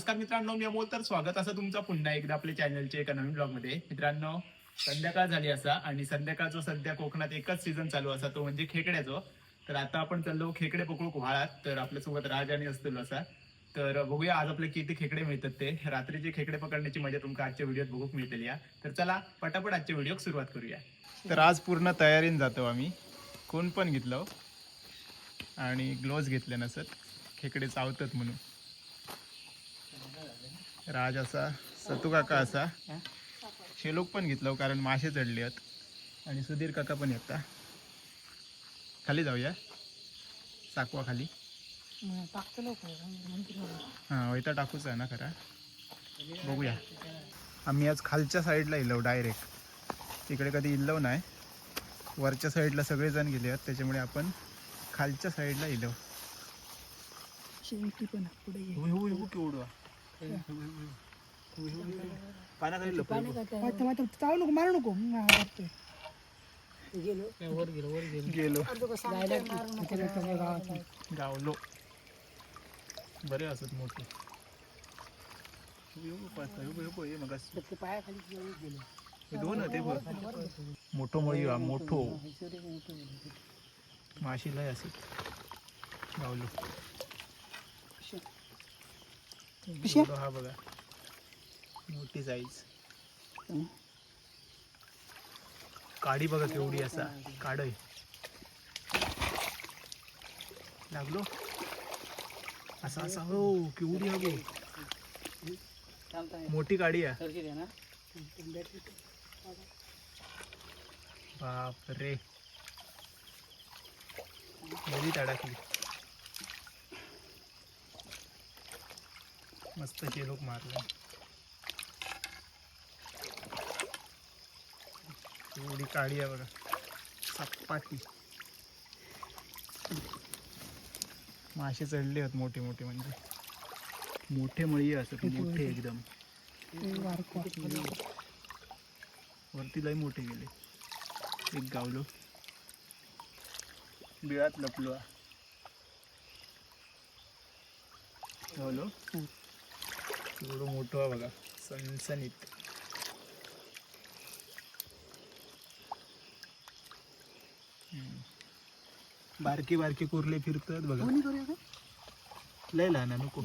नमस्कार मित्रांनो, मी अमोल. तर स्वागत असं तुमचं पुन्हा एकदा आपल्या चॅनलच्या एका नवीन ब्लॉग मध्ये. मित्रांनो, संध्याकाळ झाली असा आणि संध्याकाळचा सध्या कोकणात एकच सीझन चालू असा, तो म्हणजे खेकड्याचो. तर आता आपण चाललो खेकडे पकडू व्हाळात. तर आपल्यासोबत राज आणि असतो असा. तर बघूया आज आपले किती खेकडे मिळतात ते. रात्रीचे खेकडे पकडण्याची मजा तुमका आजच्या व्हिडिओत बघूक मिळतील या. तर चला पटापट आजच्या व्हिडिओ सुरुवात करूया. तर आज पूर्ण तयारीने जातो आम्ही. कोण पण घेतलं आणि ग्लोव्ज घेतले नसत, खेकडे चावतात म्हणून. राज असा, सतू काका असा, शेलोक पण घेतलं कारण मासे चढले आहेत आणि सुधीर काका पण येता. खाली जाऊया साकवा खाली. हां वैता टाकूच आहे ना खरा. बघूया. आम्ही आज खालच्या साईडला इलो डायरेक्ट. तिकडे कधी इल्लो नाही. वरच्या साईडला सगळेजण गेले आहेत त्याच्यामुळे आपण खालच्या साईडला इलो. पण पुढे पाण्याखाली चालू नको, मारू नको. गेलो गावलो. बरे असत मोठे. दोन होते मोठो मळी मोठो माशी लय असत. गावलो. हा बघा मोठी साईज. काडी बघा केवढी असा. काढय लागलो असा असा. हो केवढी हा गो मोठी काडी आहे. बाप रे बरी तडाकली. मस्त शेलोक मारला. एवढी काळी आहे बघा सपाटी. मासे चढले आहेत मोठे मोठे, म्हणजे मोठे मळी असत मोठे एकदम. वरती लय मोठे गेले. एक गावलो बिळात लपलो. गावलो एवढं मोठं आहे बघा सनसनीत. बारकी बारकी कुर्ले फिरतात बघा. लय लहान नको.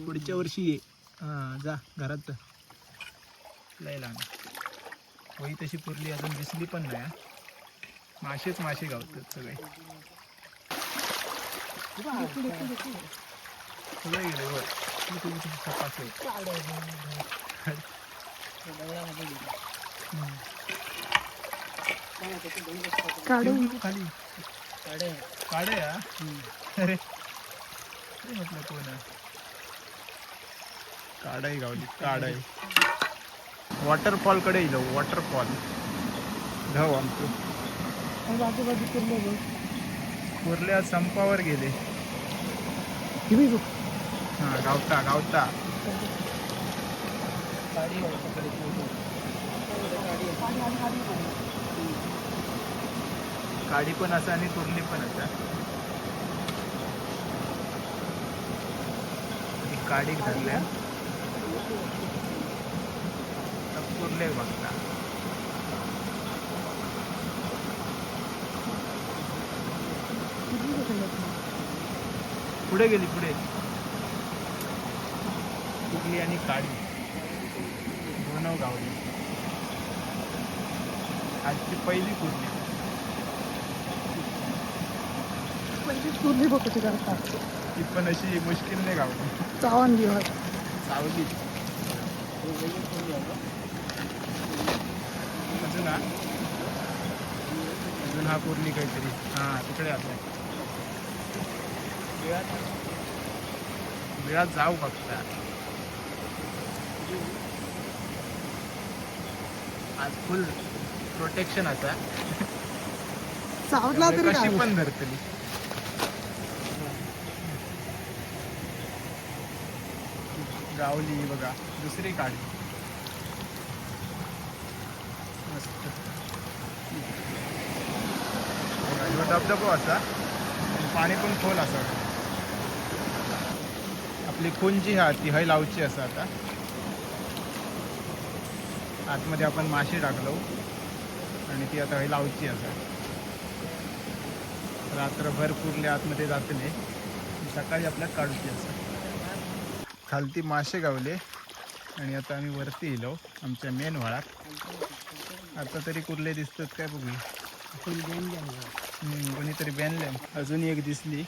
पुढच्या वर्षी ये. हा जा घरात. लय लहान होई तशी कुर्ली अजून दिसली पण नाही. मासेच मासे गावतात सगळे. सगळे गेले वर. खाली काढे या. अरे म्हटलं कोण आहे. काढाई गावली काढाई. वॉटरफॉल कडे येलो. वॉटरफॉल धाव आमचं. कुर्ल्या संपावर गेले. हा गावता गावता. काडी पण असा आणि कुर्ली पण असा. काडी धरल्या कुर्ले बघता. पुढे गेली पुढे. कुर्ली आणि काडी दोन गावली. आजची पहिली कुर्ली. कुर्ली बघते करता. ती पण अशी मुश्किलने गावली. चावण दिवस सावली. अजून अजून हा कुर्ली काहीतरी. हा तिकडे आता बिळात जाऊ बघता. आज फुल प्रोटेक्शन असा. चावला तरी कशी पण धरतली. गावली बघा दुसरी काढी. मस्त धबधबा असा. पाणी पण खोल असा. आपली खून जी हा ती हय लावची असं आता आतमध्ये आपण मासे टाकलो आणि ती आता हय लावची असा रात्रभर पुरले आतमध्ये जातले सकाळी आपल्याला काढूची असं खालती मासे गावले आणि आता आम्ही वरती येलो आमच्या मेन व्हाळात आता तरी कुर्ले दिसतात काय बघूया कोणीतरी बेनले अजून एक दिसली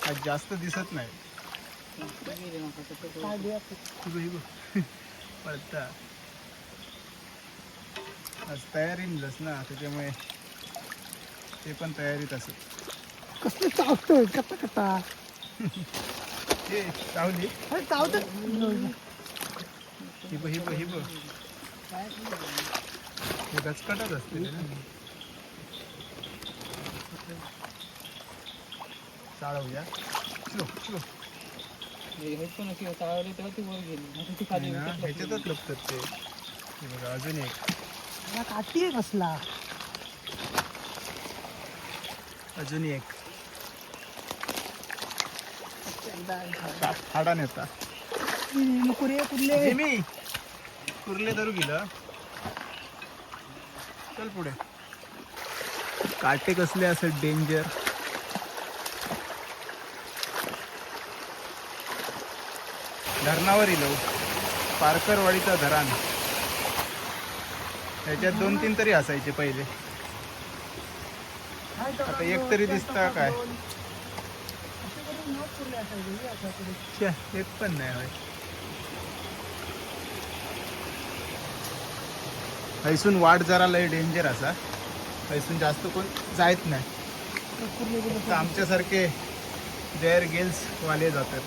आज जास्त दिसत नाही पळता आज तयारीनलंच ना त्याच्यामुळे ते पण तयारीत असत कसलं चावतोय कट्टा कट्टा ते चावली अरे चावत हिब हिब हिब हे गचकटच असते ना चाळवूया स्लो स्लो ह्याच्यातच लपतात ते हे बघा अजून एक काठी आहे कसला अजून एक हाडा नेता नको रे कुर्ले मी कुर्ले धरू गेलं चल पुढे काटे कसले असं डेंजर धरणावर इलो पारकरवाडीचा धरण ह्याच्यात 2-3 तरी असायचे पहिले आता एक तरी दिसता काय एक पण नाही होय हैसून वाट जरा लय डेंजर असा हैसून जास्त कोण जायत नाही फक्त आमच्यासारखे डेअर गिल्स वाले जातात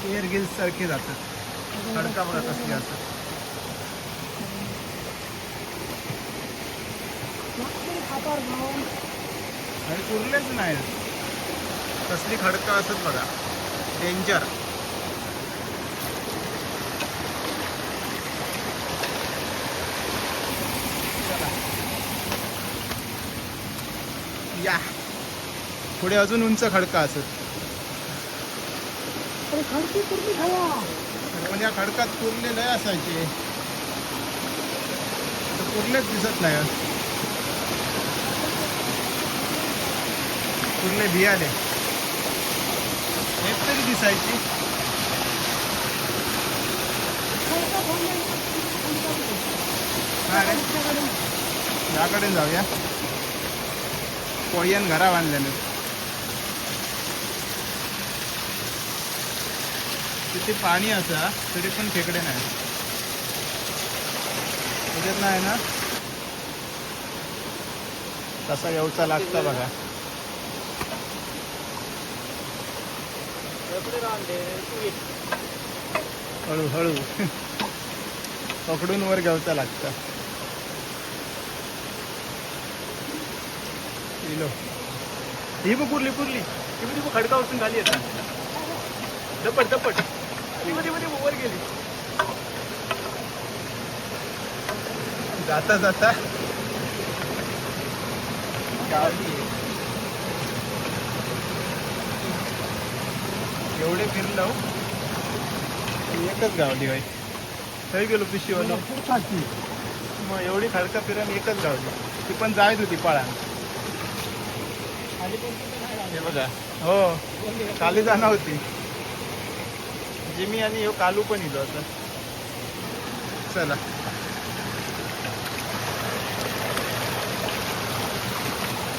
एअर गिल्स सारखे जातात खडका बघा कसले असतात आणि कुर्लेच नाही कसली खडका असत बघा डेंजर या पुढे अजून उंच खडका असत पण या खडकात कुर्ले लय असायचे कुर्लेच दिसत नाही कुर्ले भियाले एक तरी दिसायची याकडे जाऊया कोळीयन घरा बांधलेले तिथे पाणी असा तरी पण खेकडे नाही त्याच्यात नाही ना कसा येऊचा लागता बघा हळूहळू पकडून वर घ्यायचा लागता ही बघ पुरली पुरली ती बघ खडका उचलून खाली येतात दपट दपट वर गेली जाता जाता गावली एवढे फिरलो एकच गावली बाई थंय गेलो पिशवीवाला मग एवढी खडका फिरून एकच गावली ती पण जायत होती पळा हे बघा हो खाली जाणार होती जिमी आणि ह्यो कालू पण इलो असं चला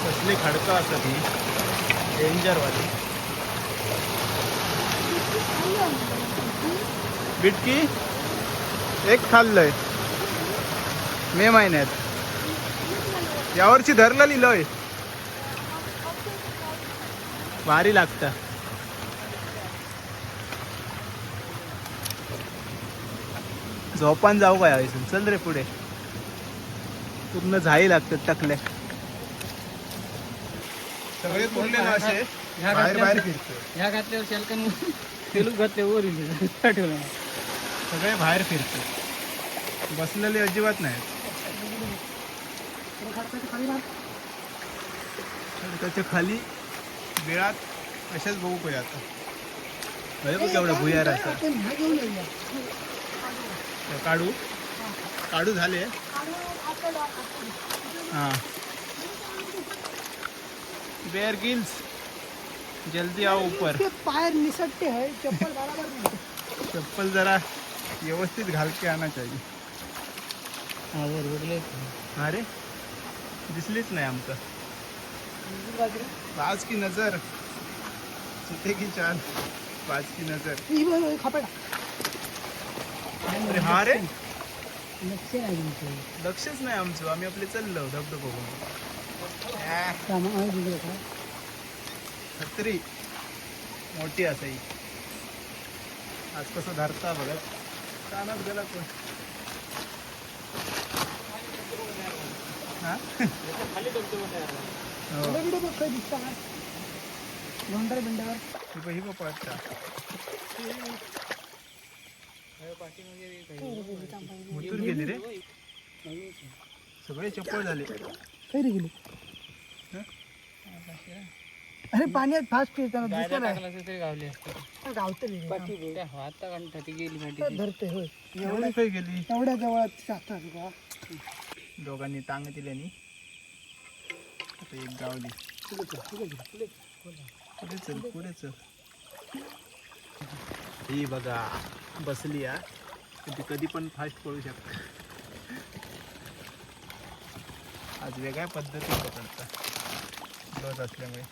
कसली खडका असत ही डेंजरवाली बिटकी एक खाल्लंय मे महिन्यात यावर्षी धरलं लिहिलंय भारी लागतं झोपान जाऊ काय व्हायचं चल रे पुढे पूर्ण झाई लागतात टकले सगळे पुरले ना असे बाहेर बाहेर फिरतो ह्या घातल्यावर शेलकन तेलूक घातले वर ठेवलं सगळे बाहेर फिरतो बसलेले अजिबात नाही त्याच्या खाली वेळात अशाच बघू काय आता. अरे बघ केवढा भुयार असा. काढू काढू झाले. हा बेअर गिल्स जल्दी आओ ऊपर. पायर निसटते है चप्पल बराबर नहीं. चप्पल जरा व्यवस्थित घाल के आना चाहिए. अरे दिसलीच नाही आमचं. बाज की नजर चिते की चाल. बाज की नजर. अरे हा रे लक्षच नाही आमचं. आम्ही आपले चाललो धबधबा बघून. छत्री मोठी असाई. आज कसं धरता बघा. कानात गेला पण. हा? हो. ही बघ पळता. मुतून गेली रे. सगळे चप्पल झाले. गेली. अरे पाण्यात फास्ट फिरताना धरते होय. एवढी काही गेली. एवढ्या जवळात शास्त्रात का दोघांनी टांग दिल्यानी आता एक गावली. पुढे चल पुढे चल. ही बघा बसली या. ती कधी पण फास्ट पळू शकते. आज वेगळ्या पद्धतीने पकडता बस असल्यामुळे.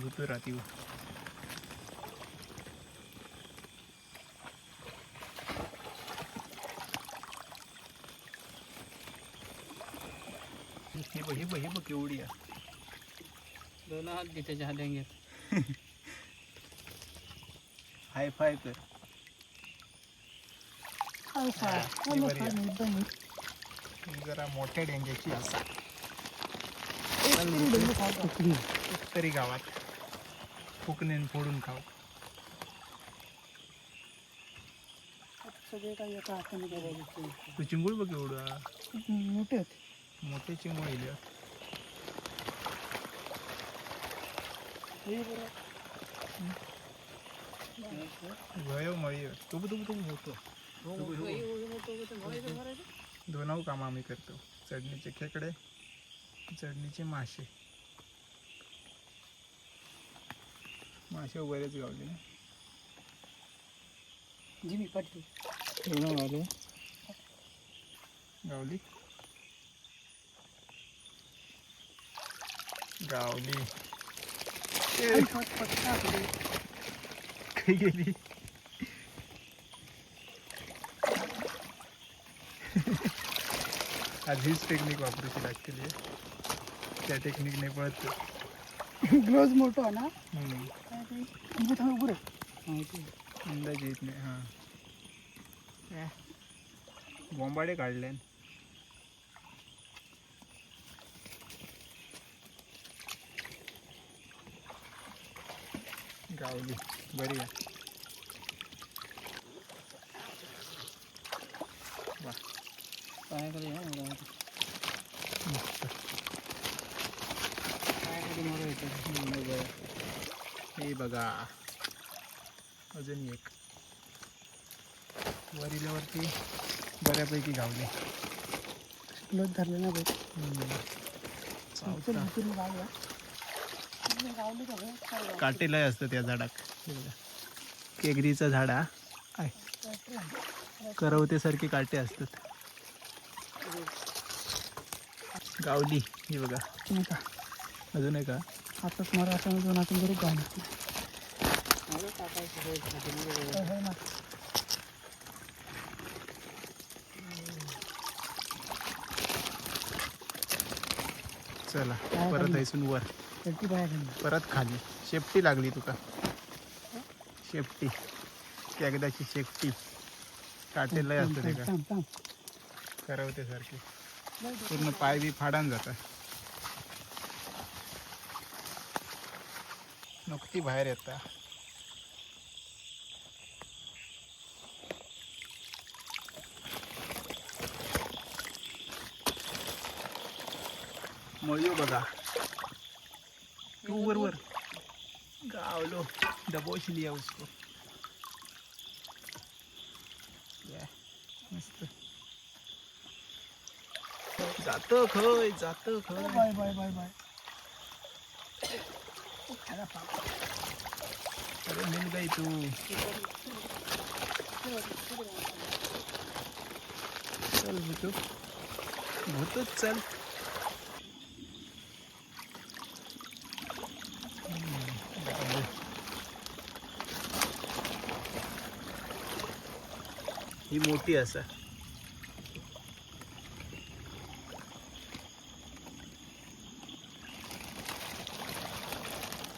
भूतो राहती. हे बघ केवढी आहे. दोन हात घे त्याच्या हात. हाय फाय कर. जरा मोठ्या डेंग्याची असा तरी गावात फुकणे फोडून खाऊ. सगळे काही एका हाताने बघायला. तू चिंगूळ बघ एवढा मोठे होते. मोठे चिंगूळ येईल. वयो मळी तू मोठं. दोन काम आम्ही करतो. चढणीचे खेकडे चढणीचे मासे. मासे बरेच गावले. जिमी पाठी गावली गावली. काही गेली. आज हीच टेक्निक वापरायची लागते. त्या टेक्निकने पळत. ग्लोव्ज मोठो आहे ना. अंदाज येत नाही. हा बोंबाडे काढले. गावली बरी आहे. हे बघा अजून एक वरिल्यावरती बऱ्यापैकी गावले. ग्लोव्ज धरले ना भाई. काटे लय असतं त्या झाडाक. केगरीचं झाड आहे. करवतेसारखे काटे असतात. गावली ही बघा. अजून आहे का. आताच मला असं दोन हातून बरोबर गावलं. चला परत ऐसून वर परत खाली. शेपटी लागली तुका. शेपटी एकदाची शेपटी. काटे लय असतं ते का करवते सारखे. पूर्ण पाय बी फाडान जातात. नुकती बाहेर येता. मळयो बघा तू वर गावलो दबोच लिया उसको या, मस्त जात खय बाय बाय बाय बाय अरे मिल गई तू चल भूतू भूतूच चल ही मोठी असा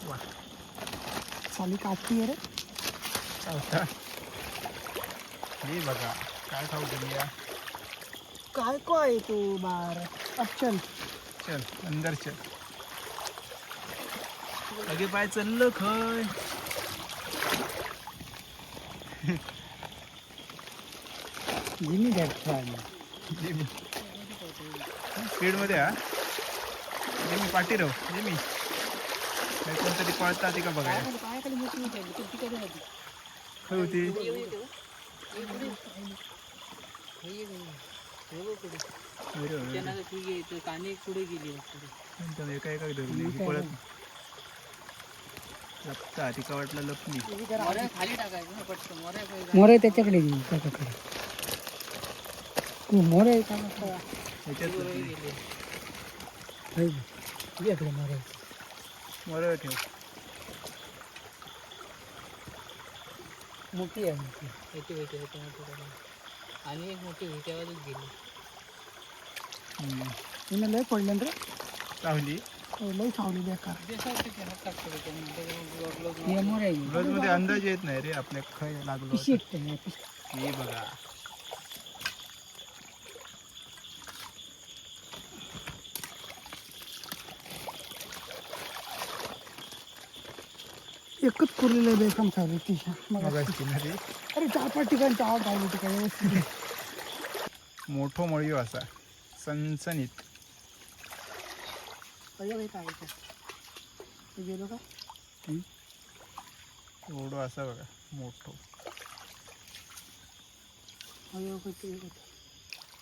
वा चाली काटती रे चौथा हे बघा काय खाऊ गेली काय काय तू बार अब चल चल अंदर चल लगे पाय चाललं खय जिमी घ्या स्पीड मध्ये हा जिमी पाठी राहू जिमी काही कोणतरी पळता ती का बघायला खय होती काने पुढे गेली एका एका धरली ही पळत लपता ती का वाटलं लपली खाली टाकायचं मोरे त्याच्याकडे गेली त्याच्याकडे तू मोरे ह्याच्यात लपली मोरे मरळ ठेव मोठी आहे मोठी आणि एक मोठी विट्यावरच गेली तिने लय पडलं रे चावली लय सावली बेकार रोज मध्ये अंदाज येत नाही रे आपल्या खय लागलो हे बघा एकच पुरलेलं बेसम चालू तिच्या मगाशी ना रे अरे 4-5 ठिकाणी चहा टाकली ती काय मोठो मळयो असा सनसनीत गेलो का एवढं असा बघा मोठो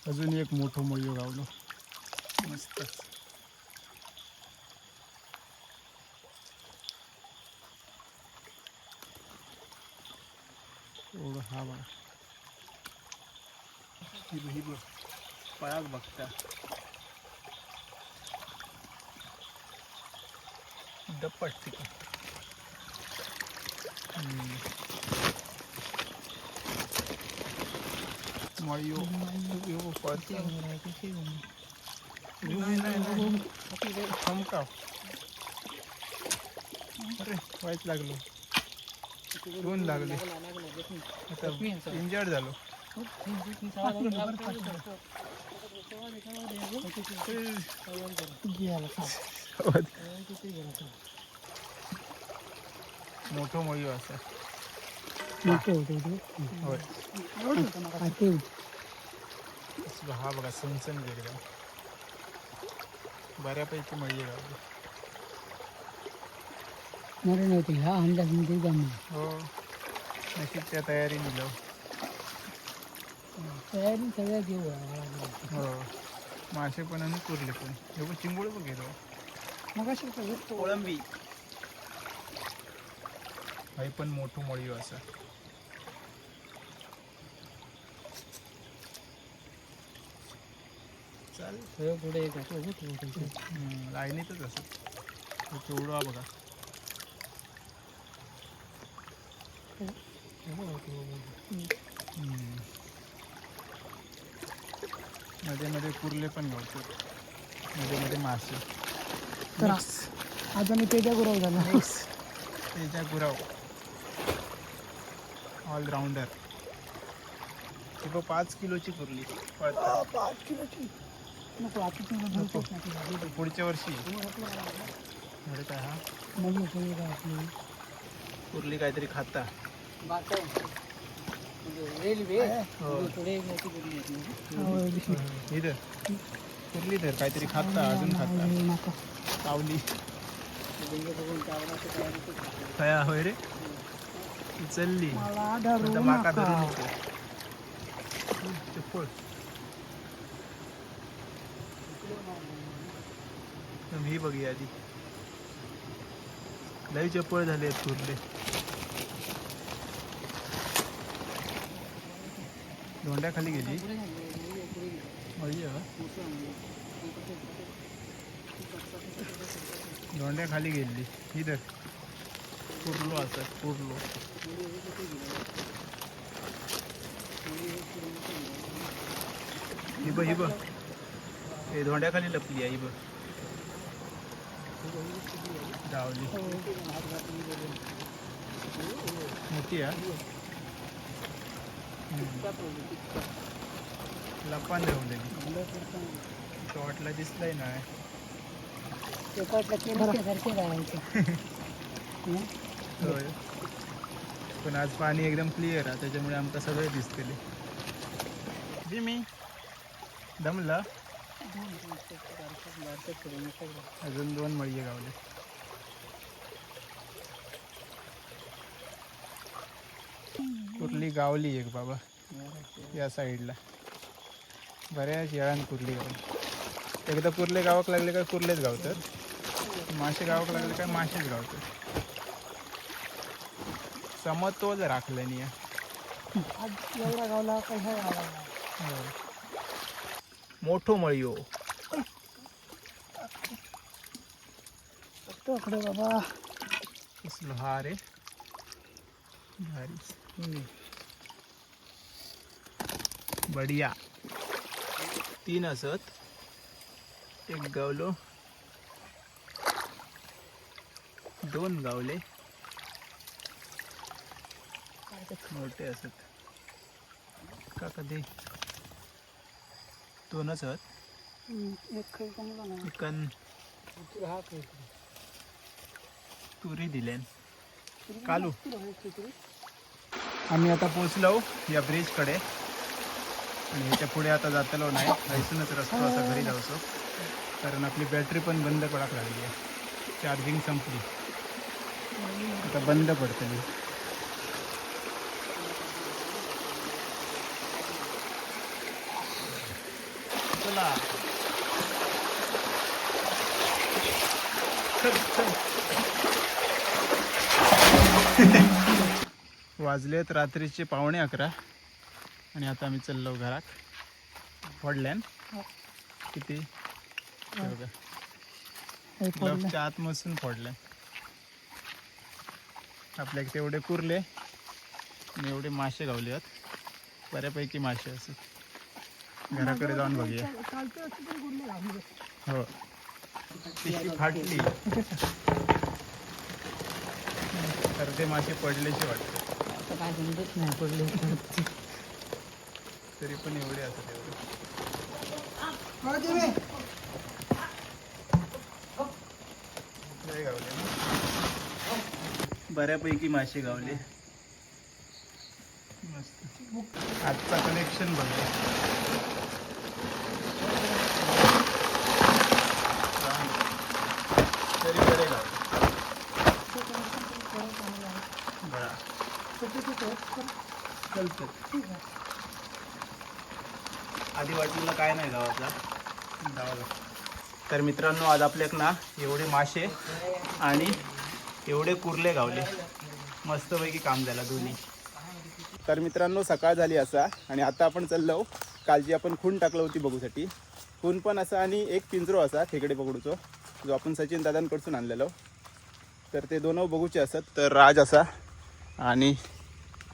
अजून एक मोठो मळयो गावलो मस्त एवढं हा बघा ही बघ पळाक बघता दप्पट तिकडे मळयो पळते थमकाव अरे वाईट लागलो दोन लागले आता इंजर्ड झालो मोठो मळयो असा होय हा बघा सनसन एकदम बऱ्यापैकी मळयो गावली मरे नव्हती हा अंदाज मध्ये जमली हो नशीबच्या तयारी निघलो तयारी सगळ्या घेऊ हो मासे पण आणि कुर्ले पण हे चिंबोळ पण गेलो मग कोळंबी हाय पण मोठो मळयो असा चाल पुढे लाईनीतच असं केवढा बघा मध्ये मध्ये कुर्ले पण गावतो मध्ये मध्ये मासे तर आज आम्ही तेजा गुराव झाला तेजा गुराव ऑलराऊंडर ती 5 किलोची कुर्ली 5 किलोची नको आता पुढच्या वर्षी काय हा कुर्ली काहीतरी खाता रेल्वे इथं कुर्ली तर काहीतरी खाता अजून खाता कावली खया होय रे उचलली आता माका धरून येतो. चप्पल ही बघूया आधी लई चप्पल झाले आहेत कुर्ले. धोंड्याखाली गेली धोंड्याखाली गेली इधर कुर्लो असं कुर्लो हिब हिब हे धोंड्याखाली लपली आहे हिब गावली मोठी आहे लपान राहून दिली शॉर्टला दिसलंय ना होय पण आज पाणी एकदम क्लिअर आहे त्याच्यामुळे आमका सगळे दिसतले. जी मी दमला अजून 2 मळी गावले. कुर्ली गावली एक बाबा या साईडला बऱ्याच येळान कुर्ली गावली. एकदा कुर्ले गावाक लागले काय कुर्लेच गावतात मासे गावाक लागले काय मासेच गावतात. समतोल राखलं नाही एवढा गावला मोठो मळियो बाबा कसलो हा रे भारी बढिया. 3 असत 1 गावलो 2 गावले मोठे असत का कधी 2 असत चिकन तुरी दिले कालू. आम्ही आता पोचलो या ब्रिज कडे आणि ह्याच्या पुढे आता जातलो नाही ऐसूनच रस्ता असा घरी जाऊचो कारण आपली बॅटरी पण बंद पडाक लागली आहे. चार्जिंग संपली आता बंद पडतली. चला वाजलेत रात्रीचे 11:15 आणि आता आम्ही चाललो घरात. फोडल्यान किती ग्लव्सच्या आतमधून फोडल्यान. आपल्याक तेवढे कुर्ले आणि एवढे मासे गावले आहेत बऱ्यापैकी मासे असत. घराकडे जाऊन बघूया. हो पिशवी फाटली तर ते मासे पडलेचे वाटते काय समजत नाही पडले तरी पण एवढे असत गावले बऱ्यापैकी मासे गावले. मस्त आजचा कलेक्शन बघा. तरी बरे गावले आधी वाटलेलं काय नाही गावातला गावाला. तर मित्रांनो आज आपल्याक ना एवढे मासे आणि एवढे कुर्ले गावले मस्तपैकी काम झालं दोन्ही. तर मित्रांनो सकाळ झाली असा आणि आता आपण चाललो कालजी आपण खून टाकलं होती बघूसाठी. खून पण असा आणि एक पिंजरो असा खेकडे पकडूचो जो आपण सचिन दादांकडसून आणलेलो. तर ते दोन बघूचे असत. तर राज असा आणि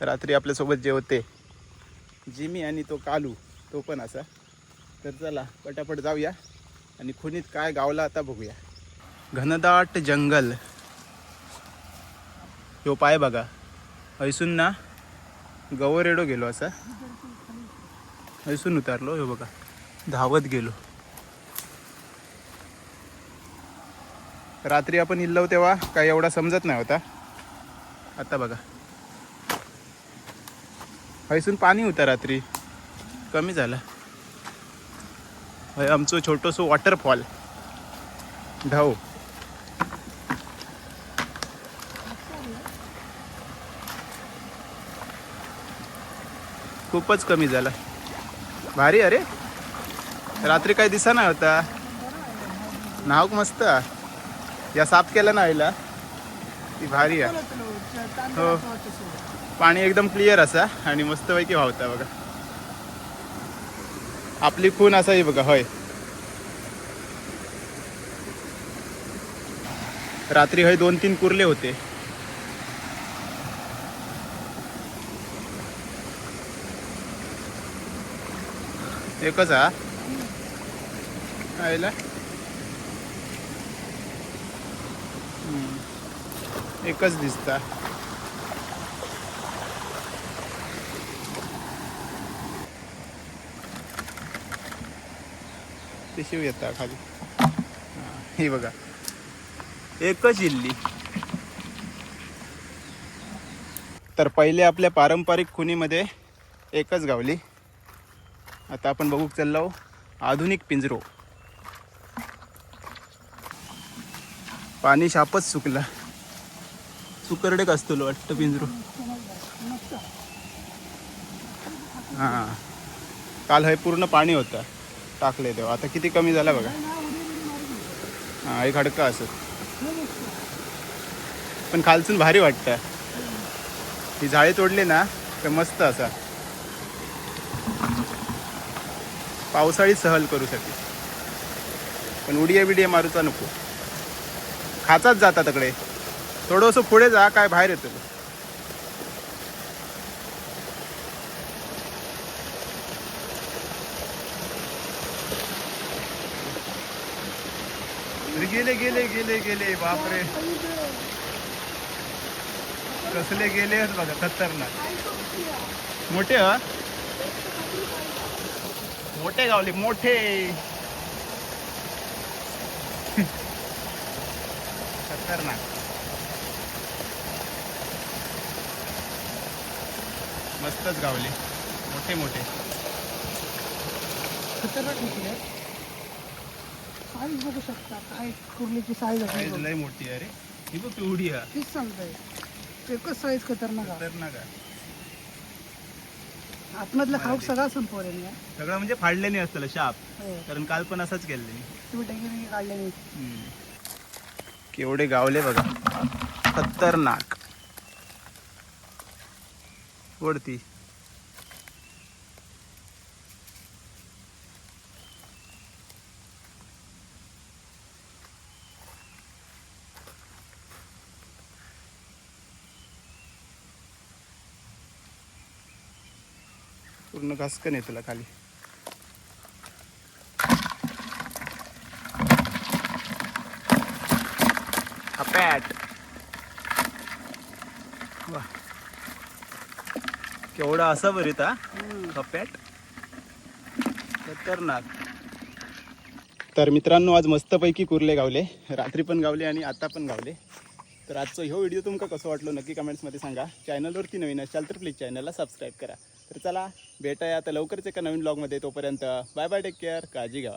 रात्री आपल्यासोबत जे होते जिमी आणि तो कालू तो पण असा. तर चला पटापट जाऊया आणि खुनीत काय गावला आता बघूया. घनदाट जंगल ह्यो पाय बघा हैसून ना गवरेडो गेलो असा हैसून उतारलो. ह्यो बघा धावत गेलो. रात्री आपण इल्लो तेव्हा काय एवढा समजत नाही होता. आता बघा हैसून पाणी होता रात्री कमी झाला. हय आमचो छोटोसो वॉटरफॉल ढव. खूपच कमी झाला. भारी. अरे रात्री काही दिसा नाही होता. नाव मस्त या साफ केलं ना आईला ती भारी आहे. हो पाणी एकदम क्लिअर असा आणि मस्तपैकी व्हावता बघा. आपली खून असा ही बघा. होय रात्री हय 2-3 कुर्ले होते. एकच हा आईला. एकच दिसता. ते शिव येता खाली. हे बघा एकच इल्ली. तर पहिले आपल्या पारंपरिक खुनीमध्ये एकच गावली. आता आपण बघू चाललो आधुनिक पिंजरो. पाणी शापच सुकला. सुकरडेक असतो वाटतं पिंजरो. हां काल हे पूर्ण पाणी होतं टाकले तेव्हा. आता किती कमी झाला बघा. हां एक हडका असत पण खालसून भारी वाटतं. ही झाडे तोडली ना तर मस्त असा पावसाळी सहल करू शकते. पण उडिया बिडिया मारूचा नको. खाचाच जाता तकडे. थोडंसं पुढे जा काय बाहेर येतो. गेले गेले गेले गेले बापरे. कसले गेले बघा खतरनाक. मोठे हा मोठे गावले मोठे. खतरनाक. मस्तच गावले मोठे मोठे. खतरनाक निघले. साईज बघू शकता काय कुर्लीची साईज साईज लय मोठी आहे रे. ही बघ पिवडी आहे. तीच सांगताय एकच साईज खतरनाक आहे. खतरनाक आहे. आतमधला खाऊक सगळा संपवले मी. सगळं म्हणजे फाडले नाही असतं शाप. कारण काल पण असंच केलं. तुम्ही टेंगी काढले नाही. केवढे गावले बघा. खतरनाक. वरती पूर्ण घासकन आहे तुला खाली. पॅट वा केवढा असा बरीत हा पॅट. खतरनाक. तर मित्रांनो आज मस्तपैकी कुर्ले गावले. रात्री पण गावले आणि आता पण गावले. तर आजचा ह्यो व्हिडिओ तुमका कसं वाटलो नक्की कमेंट्समध्ये सांगा. चॅनलवरती नवीन असाल तर प्लीज चॅनलला सबस्क्राईब करा. तर चला भेटाया आता लवकरच एका नवीन ब्लॉगमध्ये. तोपर्यंत बाय बाय. Take care. काळजी घ्या.